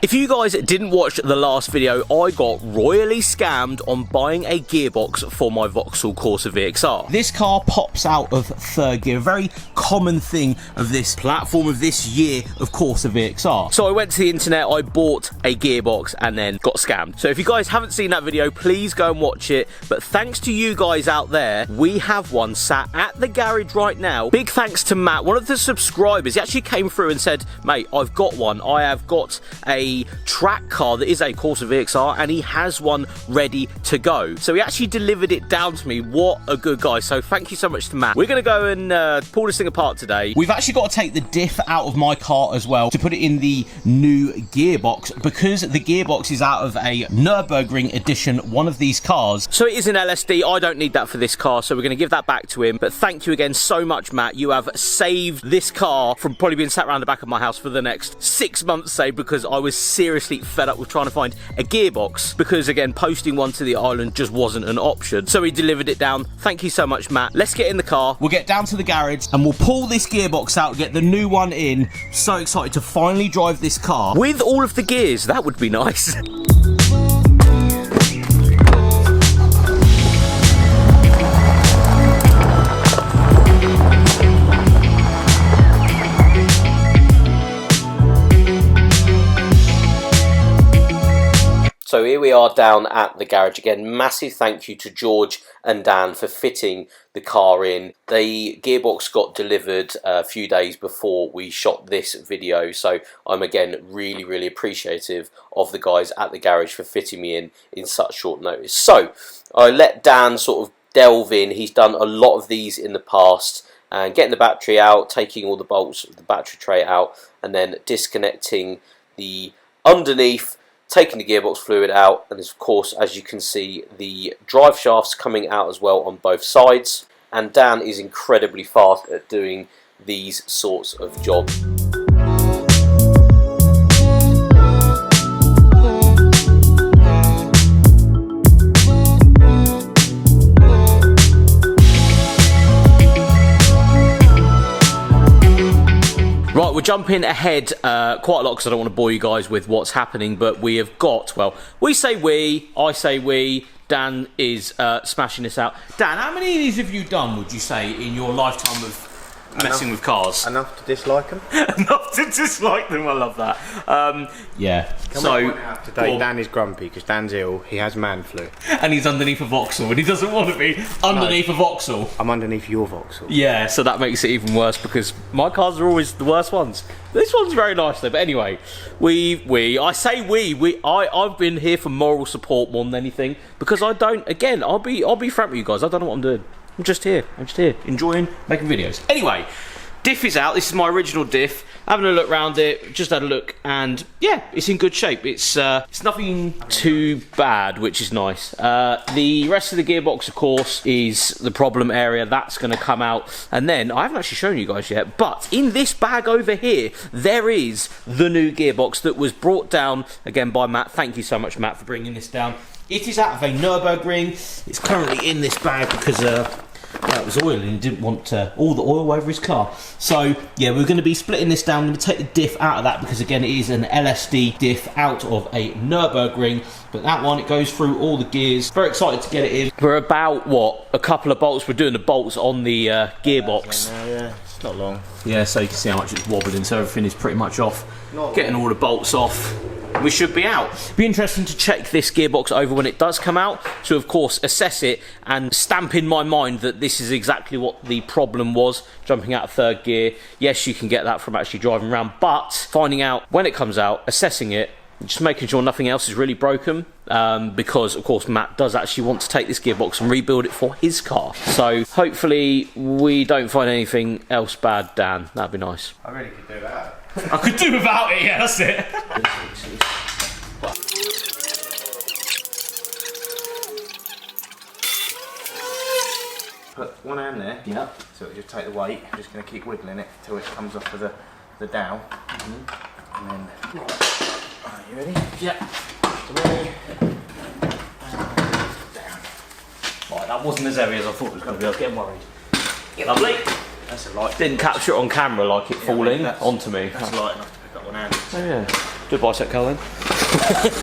If you guys didn't watch the last video, I got royally scammed on buying a gearbox for my Vauxhall Corsa VXR. This car pops out of third gear, a very common thing of this platform of this year of Corsa VXR. So I went to the internet, I bought a gearbox and then got scammed. So if you guys haven't seen that video, please go and watch it. But thanks to you guys out there, we have one sat at the garage right now. Big thanks to Matt, one of the subscribers. He actually came through and said, mate, I've got one. I have got a track car that is a Corsa VXR and he has one ready to go. So he actually delivered it down to me. What a good guy. So thank you so much to Matt. We're going to go and pull this thing apart today. We've actually got to take the diff out of my car as well to put it in the new gearbox because the gearbox is out of a Nürburgring edition, one of these cars. So it is an LSD. I don't need that for this car, so we're going to give that back to him. But thank you again so much, Matt. You have saved this car from probably being sat around the back of my house for the next 6 months, say, because I was seriously fed up with trying to find a gearbox because, again, posting one to the island just wasn't an option. So he delivered it down. Thank you so much, Matt. Let's get in the car. We'll get down to the garage and we'll pull this gearbox out, get the new one in. So excited to finally drive this car with all of the gears. That would be nice. So here we are down at the garage again. Massive thank you to George and Dan for fitting the car in. The gearbox got delivered a few days before we shot this video, so I'm again really appreciative of the guys at the garage for fitting me in such short notice. So I let Dan sort of delve in. He's done a lot of these in the past, and getting the battery out, taking all the bolts of the battery tray out, and then disconnecting the underneath, taking the gearbox fluid out, and of course, as you can see, the drive shafts coming out as well on both sides. And Dan is incredibly fast at doing these sorts of jobs. Right, we're jumping ahead quite a lot because I don't want to bore you guys with what's happening, but we have got, well, we say we, I say we, Dan is smashing this out. Dan, how many of these have you done, would you say, in your lifetime of messing with cars? Enough to dislike them. Enough to dislike them, I love that. Yeah, so today Dan is grumpy because Dan's ill, he has man flu. And he's underneath a Vauxhall and he doesn't want to be underneath a Vauxhall. I'm underneath your Vauxhall. Yeah, so that makes it even worse because my cars are always the worst ones. This one's very nice though, but anyway, I say I've been here for moral support more than anything because I don't, again, I'll be frank with you guys, I don't know what I'm doing. I'm just here, enjoying making videos. Anyway, diff is out. This is my original diff. Having a look around it, just had a look, and yeah, it's in good shape. It's nothing too bad, which is nice. The rest of the gearbox, of course, is the problem area. That's going to come out, and then I haven't actually shown you guys yet, but in this bag over here, there is the new gearbox that was brought down again by Matt. Thank you so much, Matt, for bringing this down. It is out of a Nürburgring. It's currently in this bag because it was oil and he didn't want all the oil over his car. So yeah, we're going to be splitting this down. I'm going to take the diff out of that because again it is an LSD diff out of a Nürburgring. But that one, it goes through all the gears. Very excited to get it in. We're about, what, a couple of bolts. We're doing the bolts on the gearbox. Yeah, it's not long. Yeah, so you can see how much it's wobbling. So everything is pretty much off. Getting all the bolts off. We should be out. Be interesting to check this gearbox over when it does come out, to of course assess it and stamp in my mind that this is exactly what the problem was, jumping out of third gear. Yes, you can get that from actually driving around, but finding out when it comes out, assessing it, just making sure nothing else is really broken, because of course Matt does actually want to take this gearbox and rebuild it for his car. So hopefully we don't find anything else bad, Dan. That'd be nice. I really could do that. I could do without it, yeah, that's it. Put one hand there, yeah. So it'll just take the weight. I'm just going to keep wiggling it until it comes off of the dowel. And then, are you ready? Yeah. Ready. Down. Right, that wasn't as heavy as I thought it was going to be. I was getting worried. Lovely. That's a light. Didn't capture it on camera like it falling onto me. That's light enough to pick up one hand. Oh yeah. Do a bicep curl then.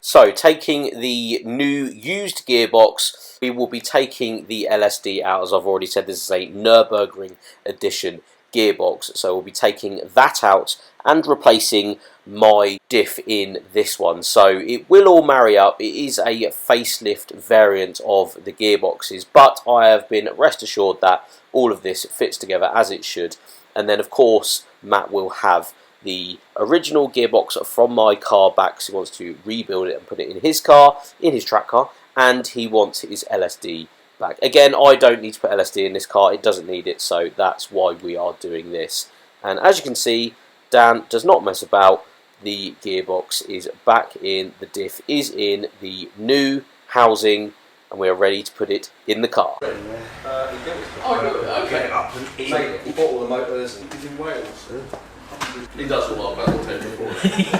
So, taking the new used gearbox, we will be taking the LSD out. As I've already said, this is a Nürburgring edition gearbox. So we'll be taking that out and replacing my diff in this one. So it will all marry up. It is a facelift variant of the gearboxes, but I have been rest assured that all of this fits together as it should. And then of course Matt will have the original gearbox from my car back, because he wants to rebuild it and put it in his car, in his track car, and he wants his LSD back. Again, I don't need to put LSD in this car, it doesn't need it, so that's why we are doing this. And as you can see, Dan does not mess about. The gearbox is back in, the diff is in the new housing, and we are ready to put it in the car. Okay. He bought all the motors and he's in Wales. He does a lot about the table for it.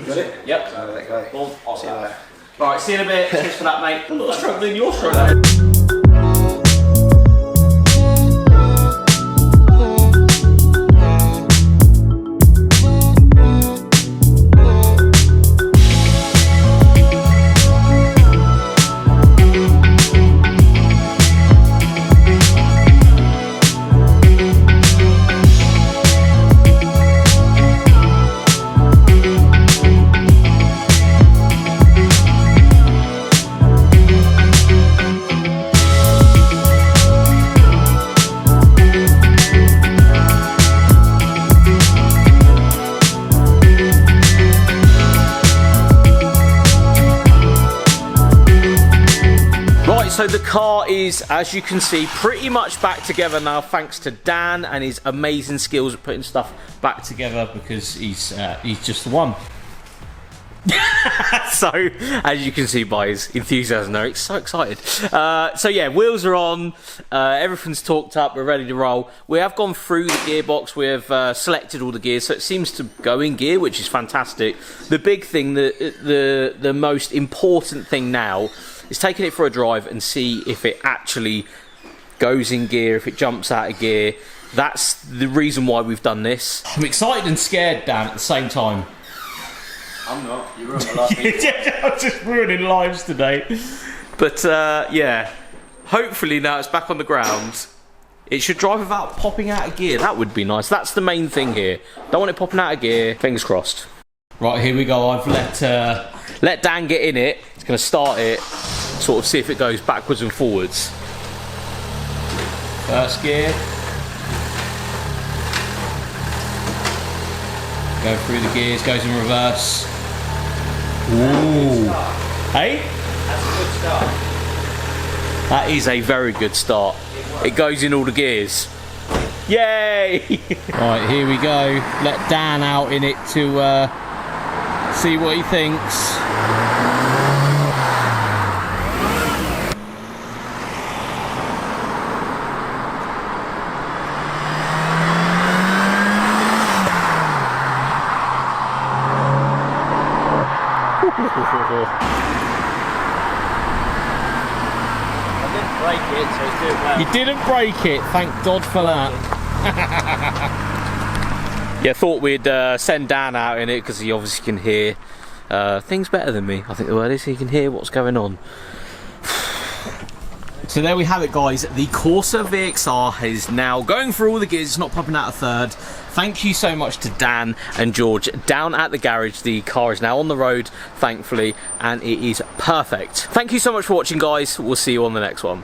Got it? Yep. Let it go. Well, I'll see you later. Alright, see you in a bit. Cheers for that, mate. I'm not struggling, you're struggling. So the car is, as you can see, pretty much back together now, thanks to Dan and his amazing skills at putting stuff back together, because he's just the one. So, as you can see by his enthusiasm there, he's so excited. So yeah, wheels are on, everything's torqued up, we're ready to roll. We have gone through the gearbox, we have selected all the gears, so it seems to go in gear, which is fantastic. The big thing, the most important thing now, is taking it for a drive and see if it actually goes in gear, if it jumps out of gear. That's the reason why we've done this. I'm excited and scared, Dan, at the same time. I'm not. You ruined my last video. I'm just ruining lives today. But yeah, hopefully now it's back on the ground. It should drive without popping out of gear. That would be nice. That's the main thing here. Don't want it popping out of gear. Fingers crossed. Right, here we go. I've let Dan get in it. It's going to start it, sort of see if it goes backwards and forwards. First gear. Go through the gears, goes in reverse. Ooh. Hey? That's a good start. That is a very good start. It goes in all the gears. Yay! Right, here we go. Let Dan out in it to see what he thinks. I didn't break it, so it's doing well. You didn't break it, thank God for that. Yeah, thought we'd send Dan out in it because he obviously can hear things better than me. I think the word is he can hear what's going on. So there we have it, guys. The Corsa VXR is now going through all the gears. It's not popping out a third. Thank you so much to Dan and George down at the garage. The car is now on the road, thankfully, and it is perfect. Thank you so much for watching, guys. We'll see you on the next one.